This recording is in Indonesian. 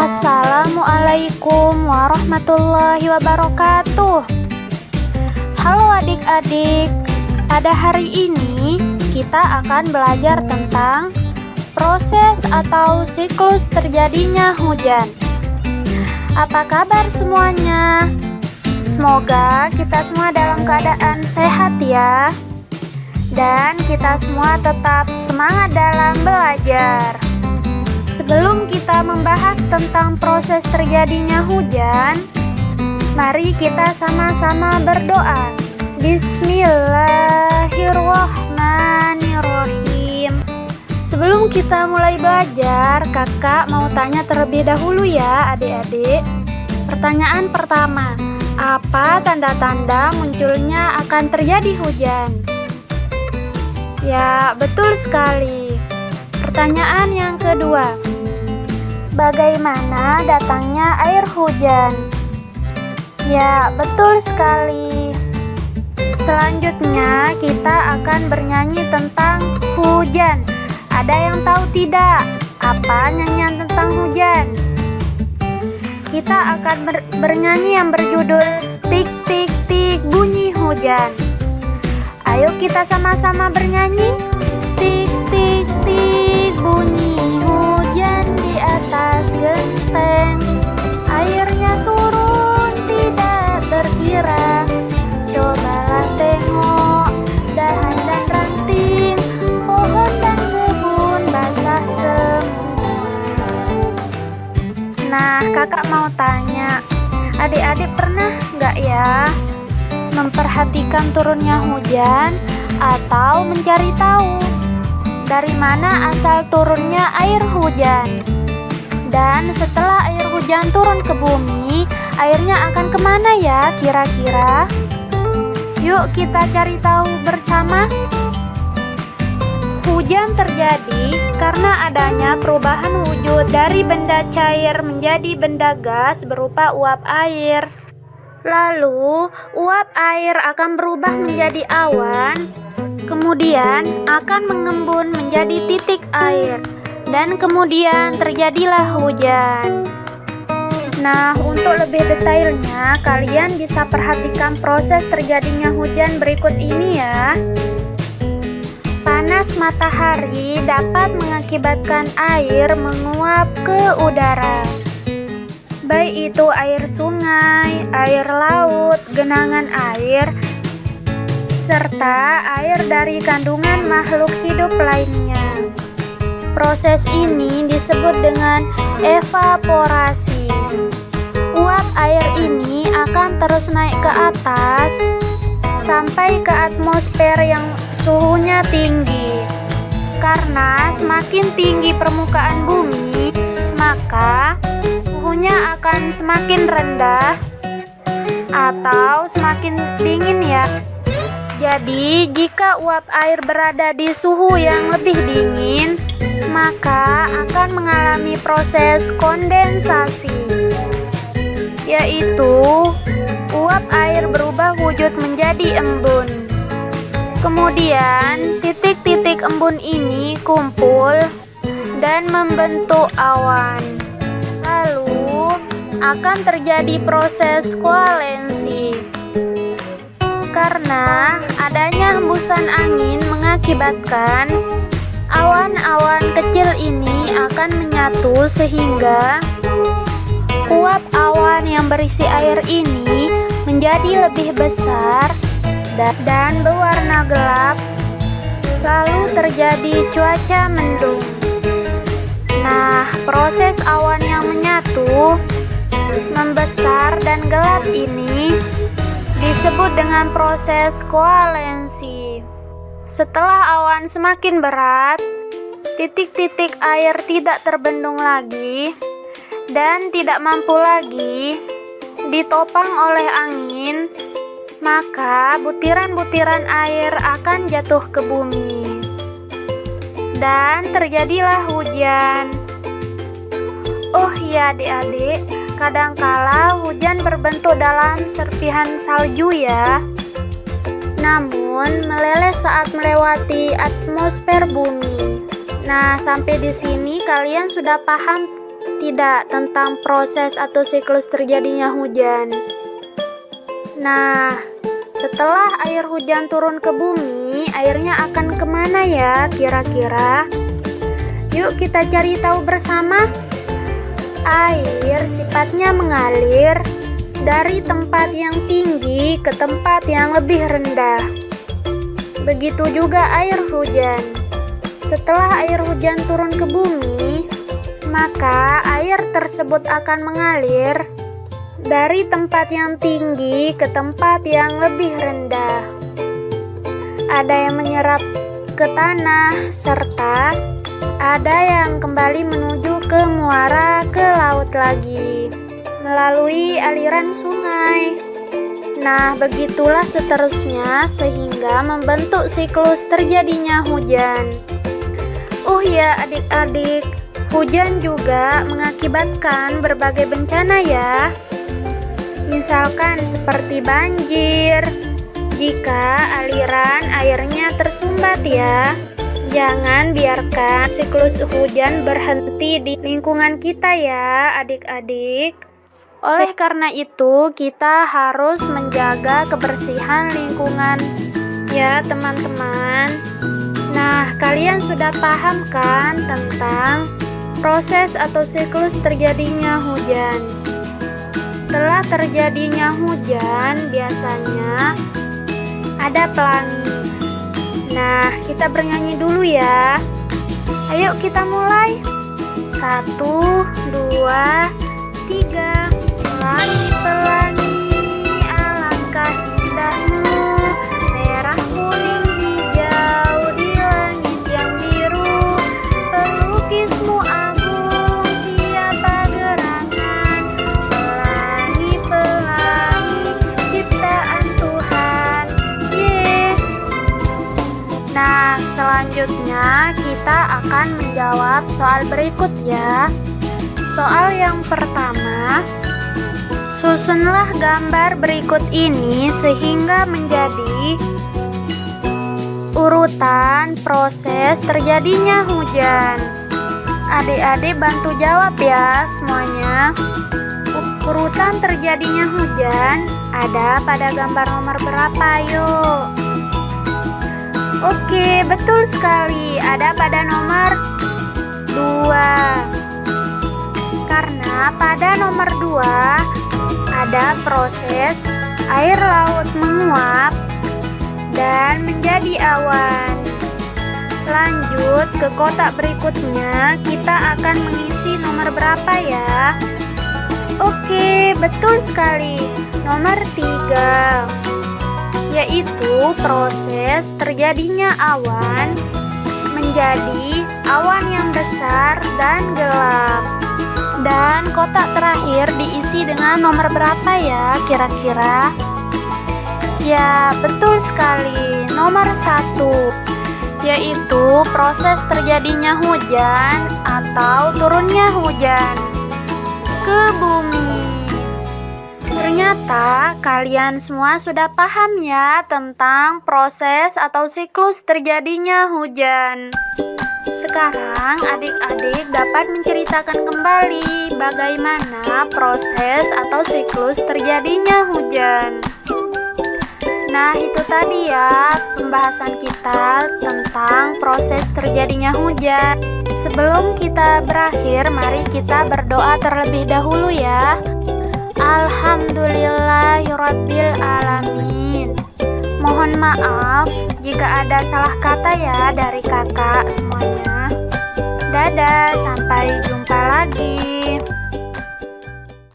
Assalamualaikum warahmatullahi wabarakatuh. Halo adik-adik, pada hari ini kita akan belajar tentang proses atau siklus terjadinya hujan. Apa kabar semuanya? Semoga kita semua dalam keadaan sehat ya. Dan kita semua tetap semangat dalam belajar. Sebelum kita membahas tentang proses terjadinya hujan, mari kita sama-sama berdoa. Bismillahirrahmanirrahim. Sebelum kita mulai belajar, kakak mau tanya terlebih dahulu ya adik-adik. Pertanyaan pertama, apa tanda-tanda munculnya akan terjadi hujan? Ya, betul sekali. Pertanyaan yang kedua, bagaimana datangnya air hujan? Ya, betul sekali. Selanjutnya kita akan bernyanyi tentang hujan. Ada yang tahu tidak apa nyanyian tentang hujan? Kita akan bernyanyi yang berjudul Tik Tik Tik Bunyi Hujan. Ayo kita sama-sama bernyanyi. Tik tik tik bunyi hujan di atas genteng. Airnya turun tidak terkira. Cobalah tengok dahan dan ranting, pohon dan kebun basah semua. Nah, kakak mau tanya, adik-adik pernah nggak ya memperhatikan turunnya hujan atau mencari tahu dari mana asal turunnya air hujan? Dan setelah air hujan turun ke bumi, airnya akan kemana ya kira-kira? Yuk kita cari tahu bersama. Hujan terjadi karena adanya perubahan wujud dari benda cair menjadi benda gas berupa uap air. Lalu, uap air akan berubah menjadi awan, kemudian akan mengembun menjadi titik air, dan kemudian terjadilah hujan. Nah, untuk lebih detailnya, kalian bisa perhatikan proses terjadinya hujan berikut ini ya. Panas matahari dapat mengakibatkan air menguap ke udara. Baik itu air sungai, air laut, genangan air, serta air dari kandungan makhluk hidup lainnya. Proses ini disebut dengan evaporasi. Uap air ini akan terus naik ke atas sampai ke atmosfer yang suhunya tinggi. Karena semakin tinggi permukaan bumi, maka suhunya akan semakin rendah atau semakin dingin ya. Jadi jika uap air berada di suhu yang lebih dingin, maka akan mengalami proses kondensasi, yaitu uap air berubah wujud menjadi embun. Kemudian titik-titik embun ini kumpul dan membentuk awan. Lalu akan terjadi proses koalensi. Karena adanya hembusan angin mengakibatkan awan-awan kecil ini akan menyatu sehingga uap awan yang berisi air ini menjadi lebih besar dan berwarna gelap. Lalu terjadi cuaca mendung. Nah, proses awan yang menyatu, membesar dan gelap ini disebut dengan proses koalensi. Setelah awan semakin berat, titik-titik air tidak terbendung lagi dan tidak mampu lagi ditopang oleh angin, maka butiran-butiran air akan jatuh ke bumi. Dan terjadilah hujan. Oh iya adik-adik, kadangkala hujan berbentuk dalam serpihan salju ya. Namun meleleh saat melewati atmosfer bumi. Nah, sampai di sini kalian sudah paham tidak tentang proses atau siklus terjadinya hujan? Nah, setelah air hujan turun ke bumi, airnya akan kemana ya kira-kira? Yuk kita cari tahu bersama. Air sifatnya mengalir dari tempat yang tinggi ke tempat yang lebih rendah. Begitu juga air hujan. Setelah air hujan turun ke bumi, maka air tersebut akan mengalir dari tempat yang tinggi ke tempat yang lebih rendah. Ada yang menyerap ke tanah, serta ada yang kembali menuju ke muara, ke laut lagi, melalui aliran sungai. Nah, begitulah seterusnya sehingga membentuk siklus terjadinya hujan. Ya adik-adik, hujan juga mengakibatkan berbagai bencana ya. Misalkan seperti banjir, jika aliran airnya tersumbat ya. Jangan biarkan siklus hujan berhenti di lingkungan kita ya adik-adik. Oleh karena itu, kita harus menjaga kebersihan lingkungan ya teman-teman. Nah, kalian sudah paham kan tentang proses atau siklus terjadinya hujan? Setelah terjadinya hujan, biasanya ada pelangi. Nah, kita bernyanyi dulu ya. Ayo kita mulai. 1, 2, 3. Pelangi-pelangi, alangkah indahmu, merah kuning hijau di langit yang biru. Pelukismu agung, siapa gerangan, pelangi-pelangi, ciptaan Tuhan. Nah, selanjutnya kita akan menjawab soal berikut ya. Soal yang pertama, susunlah gambar berikut ini sehingga menjadi urutan proses terjadinya hujan. Adik-adik bantu jawab ya semuanya. Urutan terjadinya hujan ada pada gambar nomor berapa yuk? Oke, betul sekali. Ada pada nomor 2. Karena pada nomor 2 ada proses air laut menguap dan menjadi awan. Lanjut ke kotak berikutnya, kita akan mengisi nomor berapa ya? Oke, betul sekali. Nomor 3, yaitu proses terjadinya awan menjadi awan yang besar dan gelap. Dan kotak terakhir diisi dengan nomor berapa ya kira-kira? Ya, betul sekali. Nomor 1, yaitu proses terjadinya hujan atau turunnya hujan ke bumi. Ternyata kalian semua sudah paham ya tentang proses atau siklus terjadinya hujan. Sekarang adik-adik dapat menceritakan kembali bagaimana proses atau siklus terjadinya hujan. Nah, itu tadi ya pembahasan kita tentang proses terjadinya hujan. Sebelum kita berakhir, mari kita berdoa terlebih dahulu ya. Alhamdulillahirabbil alamin. Mohon maaf jika ada salah kata ya dari kakak semuanya. Dadah, sampai jumpa lagi.